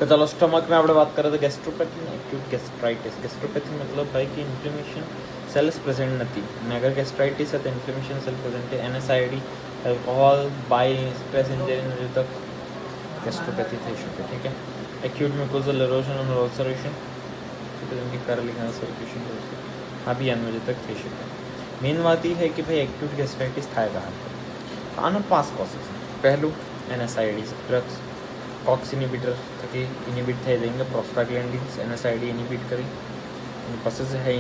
तो चलो स्टमक में આપણે વાત કરીએ તો ગેસ્ટ્રોપેથી ને એક્યુટ ગેસ્ટ્રાઇટિસ. ગેસ્ટ્રોપેથી मतलब भाई कि इन्फ्लेमेशन सेल्स प्रेजेंट नहीं ने अगर गैस्ट्राइटिस है तो इन्फ्लेमेशन सेल प्रेजेंट है. NSAID alcohol bile stress injury वजह तक गैस्ट्रोपैथी થઈ શકે. ठीक है. एक्यूट म्यूकोजल इरोजन और अल्सरेशन की करलिंग अल्सरेशन આ બી આની વજહ તક થઈ શકે. મેઇન વાત એ है कि भाई एक्यूट गैस्ट्राइटिस થાય कहाँ पर. આનો પાસ કોઝિસ પહેલું NSAID ડ્રગ્સ कॉक्स इनिबिटर थकी इनिबिट થઈ जाएंगे प्रोस्टाग्लैंडिन्स NSAID इनिबिट करी प्रोसेस है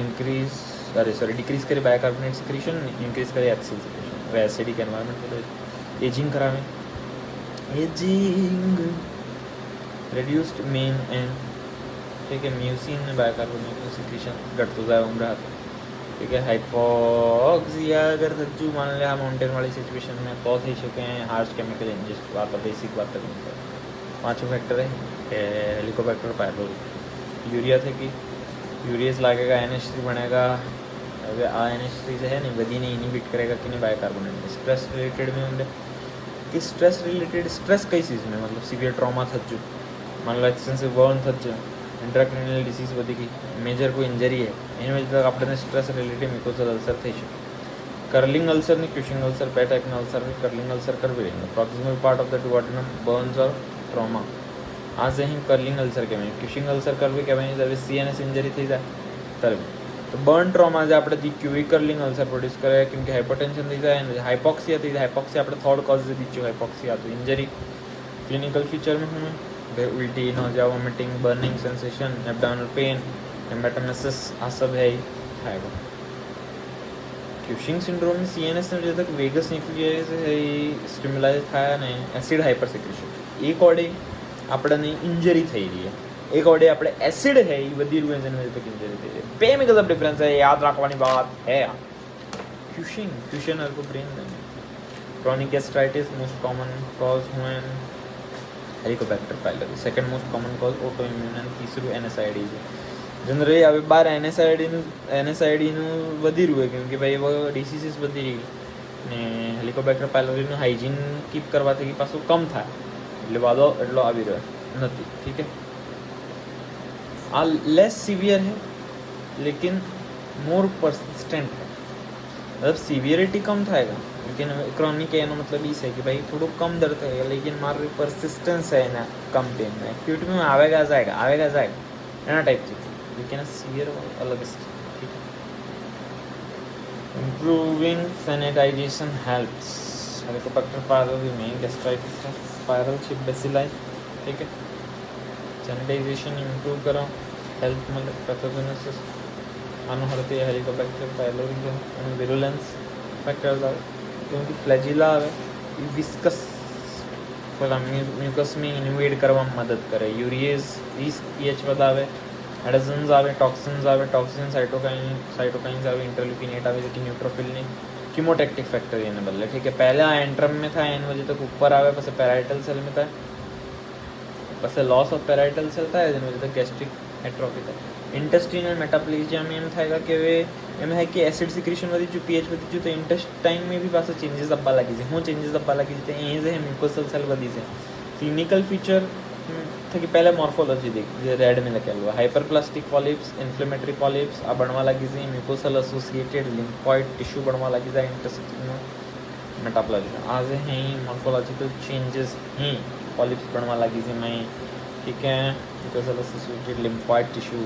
डिक्रीज करे बाइकार्बोनेट सिक्रीशन इंक्रीज करे HCl सिक्रीशन और एसिडिक एनवायरनमेंट एजिंग करावे एजिंग रिड्यूस्ड मेन एंड ठीक है म्यूसिन बाइकार्बोनेट सिक्रीशन घटतो जाए उम्र हाथ. ठीक है. हाइपोक्सिया अगर थजू मान ले आ माउंटेन वाली सिचुएशन में तो थी सके हार्श केमिकल इंजेस्ट बात बेसिक बात नहीं. पाँचों फैक्टर है कि हेलिकोबैक्टर पायलोरी. यूरिया थे कि यूरियस लागेगा NH3 बनेगा. अगर आ NH3 से है नहीं वधी नहीं इनिबिट करेगा कि नहीं बाइकार्बोनेट. स्ट्रेस रिलेटेड में होंगे कि स्ट्रेस रिलेटेड स्ट्रेस कई चीज़ में मतलब सीवियर ट्रॉमा थजू मान लो एक्सटेंसिव बर्न थजू इंट्राक्रेनियल डिसीज वधी गई मेजर कोई इंजरी है એની વજહ તક આપણે સ્ટ્રેસ રિલેટેડ મ્યુકોઝલ અલ્સર થઈ શકે. કર્લિંગ અલ્સર ની ક્યુશિંગ અલ્સર બે ટાઈપના અલ્સર ની કર્લિંગ અલ્સર કરવી રહી proximal part of the duodenum burns or trauma आज ही कर्लिंग अल्सर कहवाय. क्यूशिंग अल्सर करवी कहवाय जब CNS इंजरी थी जाए तर तो बर्न ट्रॉमा जो આપણે क्यूई कर्लिंग अल्सर प्रोड्यूस करे क्योंकि हाइपरटेंशन थी जाए हाइपोक्सिया थी हाइपोक्सिया આપણે थर्ड कॉज से दीचो हाइपोक्सिया तो इंजरी क्लिनिकल फीचर में हूँ उल्टी nausea vomiting burning sensation abdominal pain haematemesis आ सब है आएगा. क्यूशिंग सिंड्रोम में CNS ने जब तक वेगस न्यूक्लियस है स्टिमुलाइज था ने एसिड हाइपर सिक्रेशन एक ओडे આપણને इंजरी થઈ રહી है एक ओडे આપણે एसिड है ये वधी રહ્યું છે એની વજહ તક इंजरी થઈ રહી है. બે में गजब डिफरेंस है याद रखवानी बात है. क्यूशिंग और को ब्रेन में chronic gastritis most common cause हुए Helicobacter pylori. Second most common cause autoimmune અને तीसરું NSAID છે. जनरली હવે બાર NSAID નું વધી રહ્યું કેમ કે ભાઈ એવો ડિસીઝીસ વધી રહી ને હેલિકોબેક્ટર પાયલોરીનું હાઇજીન કીપ કરવાથી પાછું કમ થાય એટલે વાદો એટલો આવી રહ્યો નથી. ठीक है. आ लेस सीवियर है लेकिन मोर परसिस्टेंट है मतलब सीवियरिटी कम थाएगा लेकिन क्रॉनिक है मतलब इस है कि भाई थोड़ा कम दर्द है लेकिन मारी परसिस्टेंस है ना कम पेन में एक्यूट में आवेगा जाएगा एना टाइप चीज लेकिन सीवियर अलग है. ठीक है. Improving sanitisation helps Helicobacter pylori में गैस्ट्राइटिस स्पाइरल शिप बेसिलाई. ठीक है. सैनिटाइजेशन इम्प्रूव करो हेल्थ मतलब पैथोजेनेसिस આનું હરતે હેલિકોબેક્ટર પાયલોરી છે અને વિરુલેન્સ ફેક્ટર્સ આવે क्योंकि फ्लैजिला આવે એ વિસ્કસ પેલા મ્યુકસને ઇન્વેડ કરવામાં મદદ કરે. યુરિએઝ 20 pH વધાવે એડેઝન્સ આવે ટોક્સિન સાइटोकाइन्स આવે इंटरल्यूकिन 8 આવે જે ન્યુટ્રોફિલની कीमोटैक्टिक फैक्टर એને બદલે. ठीक है. पहले आ एंट्रम में था एन वजह तक ऊपर आवे પછી પેરાઇટલ સેલ में था પછી लॉस ऑफ पेराइटल सेल था એની वजह तक गैस्ट्रिक एट्रोफी था. इंटेस्टिनल मेटाप्लेजिया में एम थाएगा कि वे एम है कि एसिड सिक्रेशन वधी जो पीएच वधी जो तो इंटेस्टाइन में भी पास चेंजेस अब्बा लगी है. हूँ चेंजेस अब्बा लगी है ये है म्यूकोसल सेल वधी से क्लिनिकल फीचर था कि पहले मॉर्फोलॉजी देख रेड में लगे हुआ हाइपरप्लास्टिक पॉलिप्स इन्फ्लेमेटरी पॉलिप्स आ बनवा लगी है म्यूकोसल एसोसिएटेड लिम्फॉइड टिश्यू बनवा लगी है इंटेस्टिनल मेटाप्लेजिया आज है मॉर्फोलॉजिकल चेंजेस हैं पॉलिप्स बनवा लगी है मैं. ठीक है. Mucosal associated lymphoid tissue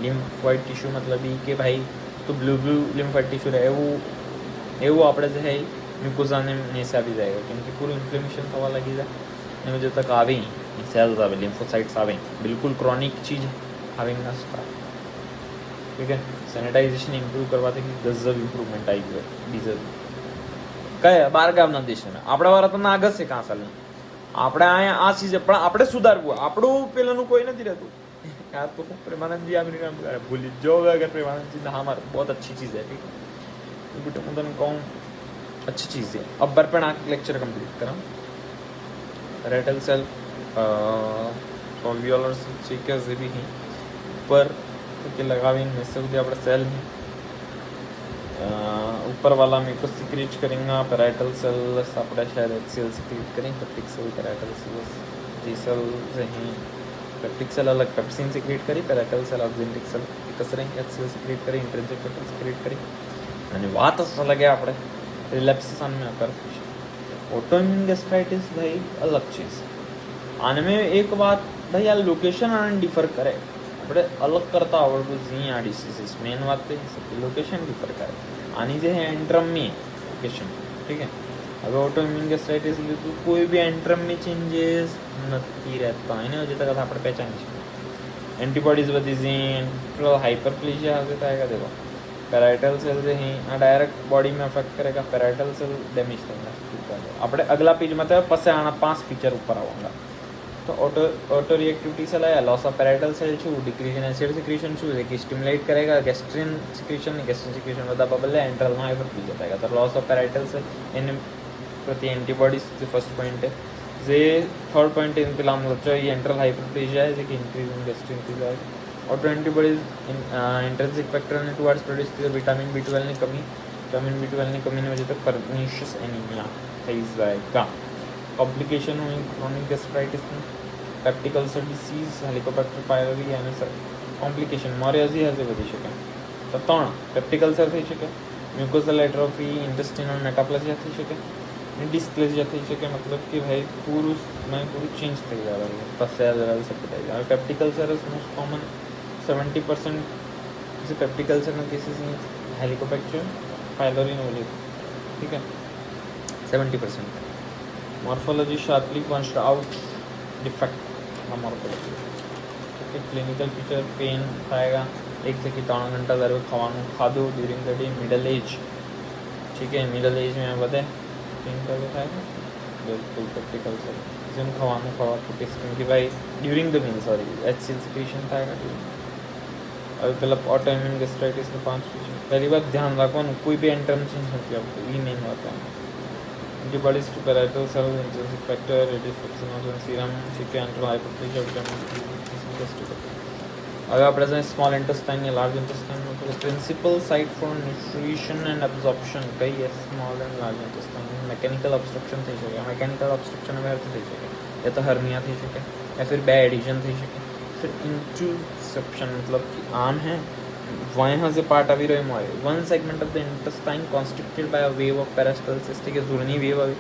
lymphoid tissue मतलब ये कि भाई तो ब्लू लिम्फॉइड टिश्यू रहे એવું આપણે જે है म्यूकोजाने नीचे આવી जाएगा क्योंकि पूरी इन्फ्लेमेशन थवा लगी जाए एवं जो तक आवे सेल्स आवे लिम्फोसाइट्स आवे बिल्कुल क्रॉनिक चीज आवे ना स्टार्ट. ठीक है. सैनिटाइजेशन इम्प्रूव करवाते कि गजब इम्प्रूवमेंट आई गयो डीजल કયા બાર ગામના દેશમાં આપણા વાળા તો નાગસ છે કાં સાલ આપણે અહીંયા આ ચીજ પણ આપણે સુધારવું આપણું પેલાનું કોઈ નથી રહેતું. यार तो प्रेमानंद जी अमेरिका में भूल जो अगर प्रेमानंद जी हमारा बहुत अच्छी चीज़ है. ठीक है. बेटा मैं कहूँ अच्छी चीज़ है. अब बरपण आके लेक्चर कंप्लीट करा रेटल सेल ऑल्वियोलर सीक्वेंस भी हैं ऊपर के लगावी में से આપણે સેલ ऊपर वाला म्यूकस सिक्रीट करेंगे पैराइटल सेल्स આપણે शायद HCl सिक्रीट करें पेप्टिक सेल पैराइटल सेल्स जी सेल्स हैं पेप्टिक सेल अलग पेप्सिन सिक्रेट करी, पेराकल सेल ऑक्झिनेटिक सेल कसरे एचसीएल सिक्रेट करी, इंट्रिन्सिक फैक्टर सिक्रेट करी અને વાત અલગ આપણે रिलैप्सेशन में अकर ऑटोइम्यून गैस्ट्राइटिस भाई अलग चीज़ आने में एक बात भाई आ लोकेशन आने डिफर करे આપણે અલગ કરતા આવડવું જોઈએ આ ડિસીઝીસ મેઇન વાત તો એ છે લોકેશન ડિફર કરે આની જે છે એન્ટ્રમ में લોકેશન ठीक है હવે ઓટોઇમ્યુન ગેસ્ટ્રાઇટિસ લીધું કોઈ બી એન્ટ્રમ में ચેન્જીસ નથી રહેતા એને હજી તક આપણે પહેચાની છે एंटीबॉडीज बदी जी हाइपरप्लेजिया हो जाता है देखो पैराइटल सेल जो है डायरेक्ट बॉडी में अफेक्ट करेगा पैराइटल सेल डैमेज करेगा अपने अगला पेज में पसे आना 5 फीचर ऊपर आऊँगा तो ऑटो रिएक्टिविटी सेल है लॉस ऑफ पैराइटल सेल छू डिक्रीज इन एसिड सिक्रीशन छू कि स्टिमुलेट करेगा गैस्ट्रिन सिक्रीशन बता बबल एंट्रल में हाइपरप्लेजिया जाएगा तो लॉस ऑफ पैराइटल सेल इन प्रति एंटीबॉडीज फर्स्ट पॉइंट है जे थर्ड पॉइंट इन पिला ये एंट्रल हाइपरप्लेजिया है कि इंक्रीज इन गैस्ट्रिन है ऑटो एंटीबॉडीज इंट्रिंसिक फैक्टर ने टुवर्ड्स प्रोड्यूस विटामिन B12 ने कमी विटामिन B12 ने कमी ने वजह तक परनीशियस एनीमिया થઈ जाएगा कॉम्प्लिकेशन हुई क्रोनिक गैस्ट्राइटिस में peptic ulcer disease Helicobacter pylori यानी सर कॉम्प्लिकेशन मोरियाजी हजे वधी શકે તો 3 પેપ્ટિક અલ્સર થઈ શકે म्यूकोसल एट्रोफी इंटेस्टिनल मेटाप्लेजिया થઈ શકે डिस्प्लेजिया થઈ શકે मतलब कि भाई पूरा में पूरी चेंज થઈ जाएगा तस्या जरा सब बताइए peptic ulcer is most common 70% जैसे पेप्टिक अल्सर में केसेस में हेलिकोबैक्टर पायलोरी नोली ठीक है 70% morphology sharply points out defect morphology ठीक है क्लिनिकल फीचर पेन आएगा 1 से 3 घंटा जरूर खावानू खादो during the day middle age ठीक है मिडल एज में बताए पेन का થાય बिल्कुल पेप्टिकल सेल જેમ ખાવાનું ખાવાથી ટેસ્ટિંગ કે ભાઈ during the meal sorry HCL secretion થાય હવે પેલા ઓટોઇમ્યુન ગેસ્ટ્રાઇટિસનું 5 ફીચર પહેલી વાત ધ્યાન રાખવાનું કોઈ બી એન્ટ્રમ ચેન્જ નથી આવતું એ મેઇન વાત છે antibodies to parietal cell intrinsic factor radius pepsinogen serum ठीक है एंट्रल हाइपरप्लेजिया विटामिन अगर आप स्मॉल इंटेस्टाइन या लार्ज इंटेस्टाइन में तो principal site for nutrition and absorption कई है स्मॉल एंड लार्ज इंटेस्टाइन में मैकेनिकल ऑब्स्ट्रक्शन થઈ શકે मैकेनिकल ऑब्स्ट्रक्शन में अर्थ થઈ શકે या तो हर्निया થઈ શકે या फिर બે एडिशन થઈ શકે फिर इंटरसेप्शन मतलब कि आम है वहाँ से पार्ट આવી રહ્યો more one segment of the intestine constituted by a wave of peristalsis ठीक है जुर्नी वेव अभी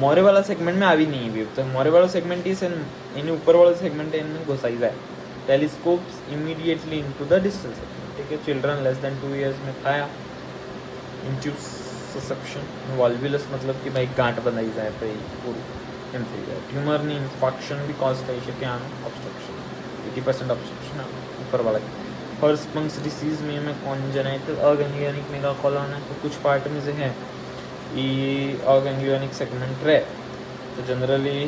मोरे वाला सेगमेंट में આવી नहीं वेव तो मोरे वाला सेगमेंट इस इन ऊपर वाला सेगमेंट इनमें घुसाई जाए telescopes immediately into the distal segment ठीक है चिल्ड्रन लेस देन 2 इयर्स में खाया इंट्यूससेप्शन वॉल्वुलस मतलब कि भाई गांठ बनाई जाए पे पूरी एम થઈ જાય ट्यूमर ની ઇન્ફેક્શન भी कॉज થઈ શકે આનો ऑब्स्ट्रक्शन 80% ऑब्स्ट्रक्शन ऊपर वाला हर्स्पंग्स डिसीज में कॉन्जेनाइटल ऑर्गेनिक मेगाकोलोन है तो कुछ पार्ट में से है ये ऑर्गेनिक सेगमेंट रहे तो जनरली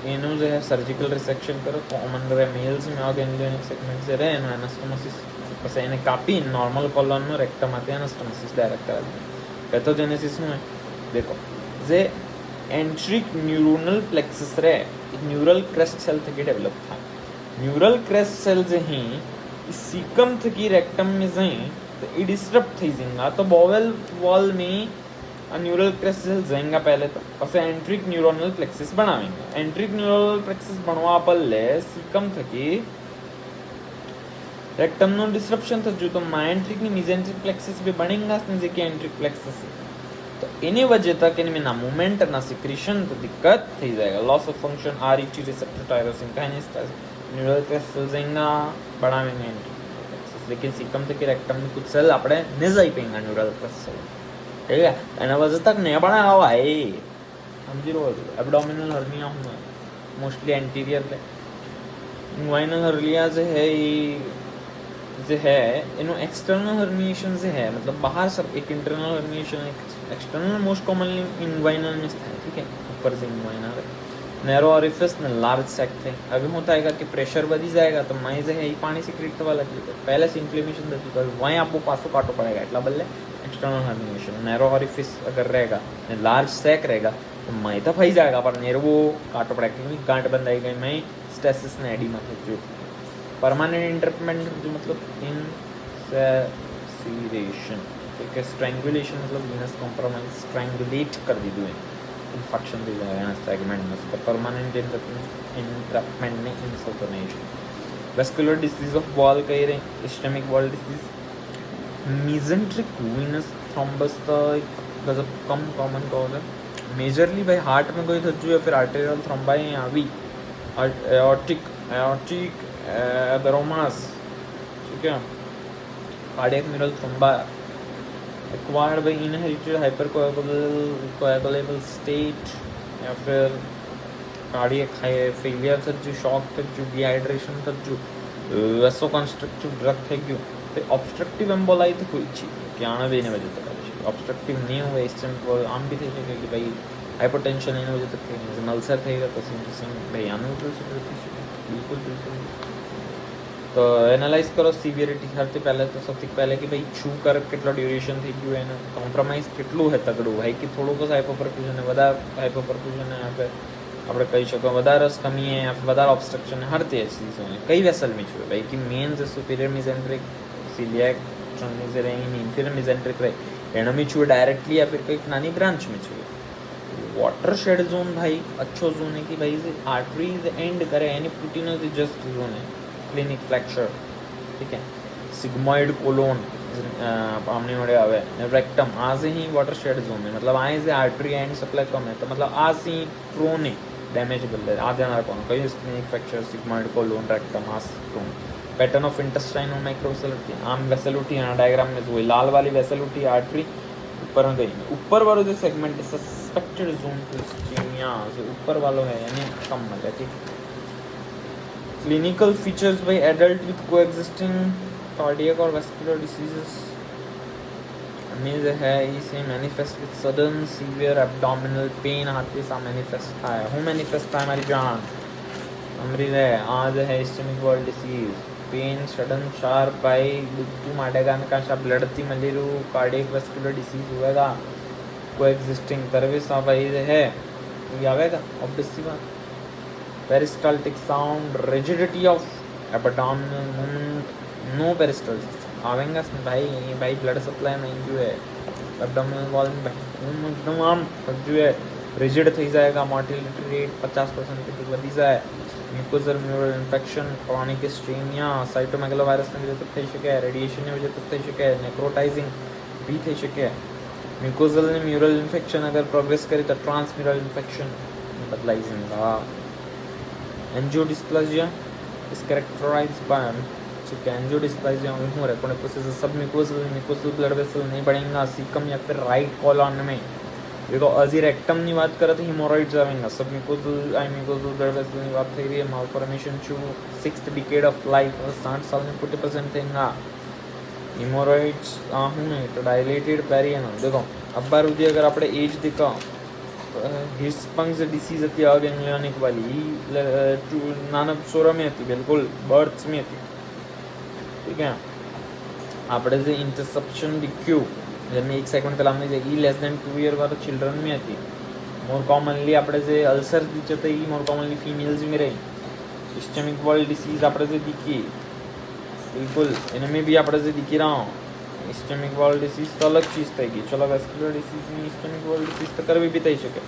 इन्हों जो है सर्जिकल रिसेक्शन करो कॉमन रहे मेल्स में ऑर्गेनिक सेगमेंट से रहे एनास्टोमोसिस बस इन्हें कापी नॉर्मल कोलोन में रेक्टम आते हैं एनास्टोमोसिस डायरेक्ट करा दें पैथोजेनेसिस में देखो जे एंट्रिक न्यूरोनल प्लेक्सस रहे न्यूरल क्रेस्ट सेल थे डेवलप था न्यूरल क्रेस्ट सेल जो हैं सीकम थकी रेक्टम में जाए तो ये डिस्टर्ब थी जाएगा तो बॉवेल वॉल में न्यूरल क्रेस्ट सेल जाएगा पहले तो પછી एंट्रिक न्यूरोनल प्लेक्सिस बनावेंगे एंट्रिक न्यूरोनल प्लेक्सिस बनवा पहले सीकम थकी रेक्टम नो डिस्टरप्शन थजू तो माइंट्रिक ની मेसेंट्रिक प्लेक्सिस भी बनेगा ने के एंट्रिक प्लेक्सिस तो इन्हीं वजह तक इनमें ना मूवमेंट ना सिक्रीशन तो दिक्कत थी जाएगा loss of function RET receptor tyrosine kinase neural crest cell जाएगा बढ़ावेंगे एंट्रिक प्लेक्सिस लेकिन सीकम तक रेक्टम में कुछ सेल આપણે ને જઈ પેંગા ન્યુરલ ક્રેस्ट सेल ठीक है एना वजह तक नहीं बना हुआ है समझी लो एब्डोमिनल हर्निया हुआ मोस्टली एंटीरियर ले इनवाइनल हर्निया जो है जो है इनो एक्सटर्नल हर्निएशन से है मतलब बाहर सब एक इंटरनल हर्निएशन एक एक्सटर्नल मोस्ट कॉमनली इनवाइनल में है ठीक है ऊपर से इनवाइनल नैरो ऑरिफिस में लार्ज सेक थे अभी होता है कि प्रेशर बढ़ी जाएगा तो माई जो है ये पानी सिक्रेट तो वाला पहले से इन्फ्लेमेशन देती तो वहीं आपको पासो काटो पड़ेगा इतना बल्ले एक्सटर्नल हर्निएशन नैरो ऑरिफिस अगर रहेगा लार्ज सेक रहेगा तो मई तो फंस जाएगा पर नेरो काटो पड़ेगा क्योंकि गांठ बंधाई गई मई स्टेसिस ने एडी में जो परमानेंट इंटरमेंट जो मतलब इंसेसिरेशन ठीक है स्ट्रैंगुलेशन मतलब वीनस कॉम्प्रोमाइज स्ट्रैंगुलेट कर दी दुए इन्फेक्शन दी जाएगा सेगमेंट में परमानेंट इंटरमेंट ने इंसल्टनेशन वेस्कुलर डिसीज ऑफ बॉल कही रहे, ischaemic bowel disease, मीजेंट्रिक Venus thrombus तो एक गजब कम कॉमन कॉज है। मेजरली भाई हार्ट में कोई थज्जू या फिर आर्टेरियल थ्रोम्बाई या भी एओर्टिक एथेरोमास, ठीक है, cardiac mural thrombi, acquired by inherited hyper coagulable state या फिर कार्डियक फेलियर थज्जू, शॉक थज्जू, डिहाइड्रेशन थज्जू, वेसोकंस्ट्रक्टिव ड्रग थज्जू, फिर ऑब्स्ट्रक्टिव एम्बोलाई तो कोई चीज कि आना भी नहीं वजह तक ऑब्स्ट्रक्टिव नहीं हुए इसमें आम भी થઈ શકે કે ભાઈ હાઇપરટેન્શન એની વજह તક થઈ અલ્સર થઈ ગયો તો સિમ્પટમ ભાઈ આનું बिल्कुल बिल्कुल। तो एनालाइज करो सीवियरिटी हरते पहले तो सबसे पहले कि भाई छू कर કેટલો ડ્યુરેશન થઈ ગયું એનું કોમ્પ્રોમાઇઝ કેટલું હે તગડું ભાઈ કે થોડું કો હાઇપોપરફ્યુઝન है વધારે હાઇપોપરફ્યુઝન है यहाँ पे આપણે કહી શકો વધારે રસ કમી है या फिर વધારે ऑब्स्ट्रक्शन है हर तेज चीज़ों में कई वेसल में छुए भाई कि मेन से superior mesenteric coeliac inferior mesenteric रहे एना में छुए डायरेक्टली या फिर कोई नानी ब्रांच में छुए। वाटर शेड जोन भाई अच्छो जोन है कि भाई से आर्टरीज एंड करे यानी प्रोटीनोज जस्ट जोन है, क्लिनिक फ्रैक्चर, ठीक है, सिग्मॉइड कोलोन आमने वड़े आवे रेक्टम आज ही वाटर शेड जोन है, मतलब आए से आर्टरी एंड सप्लाई कम है तो मतलब आज ही प्रोन है डैमेजेबल है आधे ना कौन कई clinic fracture sigmoid colon rectum आज प्रोन। पैटर्न ऑफ इंटेस्टाइन और माइक्रोवेसलुटी आम वेसलुटी डायग्राम में जो लाल वाली वेसलुटी आर्टरी ऊपर में गई ऊपर वालों जो सेगमेंट सस्पेक्टेड जोन से ऊपर वालों है यानी कम मतलब, ठीक। Clinical features by adult with coexisting cardiac और वेस्कुलर डिसीजेस मीन्स है इसे manifest with sudden severe abdominal pain हाथी सा मैनिफेस्ट था हूँ मैनिफेस्ट था हमारी जान हमारी है आज है ischaemic bowel disease pain sudden sharp बाई दुखती माटेगा का शा ब्लड थी मलेरू कार्डियक वेस्कुलर डिसीज हुएगा कोएग्जिस्टिंग सर्विस ऑफ भाई है ये आवेगा ऑब्वियसली बात। Peristaltic sound rigidity of abdominal movement no peristaltic आवेगा भाई ब्लड सप्लाई में जो है एब्डोमिनल वॉल में एकदम आम जो है रिजिड थी जाएगा, मोर्टिलिटी रेट 50% के वधी जाए, mucosal mural infection chronic स्ट्रीमिया cytomegalovirus ने वजह થઈ શકે, રેડિયેશન ની વજહ થઈ શકે, નેક્રોટાઇઝિંગ भी થઈ શકે। म्यूकोजल ने म्यूरल इन्फेक्शन अगर प्रोग्रेस करी तो ट्रांसम्यूरल इन्फेक्शन बदलाई जाएगा। एंजियोडिस्प्लाजिया इज कैरेक्टराइज्ड बाय ठीक है एंजियोडिस्प्लाजिया में हो रहा है प्रोसेस सब म्यूकोजल ब्लड वेसल नहीं बढ़ेगा सीकम या फिर राइट कॉलन में देखो अजी रेक्टमની વાત કરે તો હિમોરોઇડ્સ આવેંગા सब म्यूकोजल म्यूकोजल ब्लड वेसलની વાત થઈ રહી है मालफॉर्मेशन छू 6th डिकेड ऑफ लाइफ 60 साल में 40% થેંગા હિમોરોઇડ્સ હું नहीं तो डायलेटेड पेरियनल देखो अब बार उदी अगर આપણે एज देखा हिस्पंग्स डिसीज હતી अगेंग्लियोनिक वाली नाना सोरा में હતી बिल्कुल बर्थ्स में હતી, ठीक है। આપણે જે इंटरसेप्शन डिक्यू જેની એક સેકન્ડ પહેલાં અમને જે E <2 year વાળા ચિલ્ડ્રન में હતી मोर कॉमनली આપણે જે અલ્સર દીચે તો એ मोर कॉमनली फीमेल्स में रही। इस्टेमिक बॉल डिसीज આપણે જે દીખી बिल्कुल इनमें भी આપણે જે દીખી रहा हूँ इस्टेमिक बॉल डिसीज तो अलग चीज़ થઈ ગઈ। चलो वेस्कुलर डिसीज में इस्टेमिक बॉल डिसीज तो करवी भी થઈ શકે।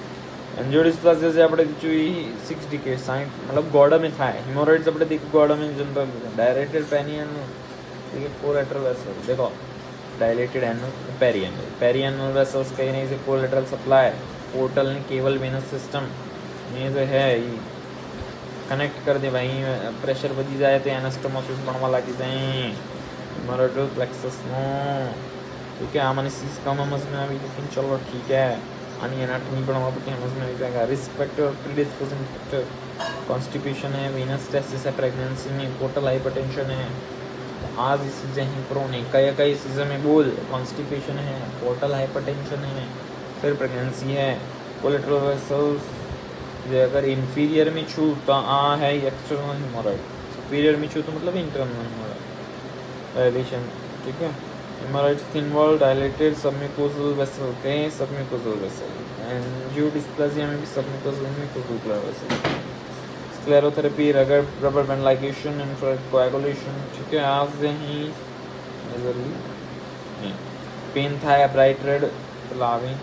एंजियोडिस्प्लासिया જે આપણે દીચું 6 डिकेड 60 मतलब ગોડા में થાય। હિમોરોઇડ્સ આપણે દીખું ગોડા में जनरल डायरेक्टेड पेनियन कोलेटरल वेसल देखो डायलेटेड एनल पेरियनल वेसल्स कहीं नहीं से कोलेटरल सप्लाई पोर्टल ने केवल वेनस सिस्टम ये जो है कनेक्ट कर दे भाई प्रेशर बढ़ी जाए तो एनास्टोमोसिस बनवा लगी जाए मरोडल प्लेक्सस नो ठीक है आमने सीज कम समझ में अभी लेकिन चलो ठीक है अनि एनाटॉमी बनवा पड़ती समझ में आ जाएगा। रिस्क फैक्टर प्रीडिस्पोजिंग फैक्टर कॉन्स्टिपेशन है वीनस टेस्टिस है प्रेगनेंसी में पोर्टल हाइपरटेंशन है आज इस चीज़ें ही प्रोन है कई चीज़ों में बोल कॉन्स्टिपेशन है पोर्टल हाइपरटेंशन है फिर प्रेगनेंसी है कोलेटरल वेसल्स जो अगर इंफीरियर में छू तो है एक्सटर्नल हिमोरॉइड सुपीरियर में छू तो मतलब इंटरनल हिमोरॉइड डायलेशन, ठीक है। Haemorrhoids thin wall dilated submucosal vessel के सबम्यूकोजल वेसल एंजियोडिस्प्लासिया में भी submucosal blood vessel sclerotherapy rubber band ligation infrared coagulation, ठीक है। आज ही मेजरली पेन था ब्राइट रेड लाविंग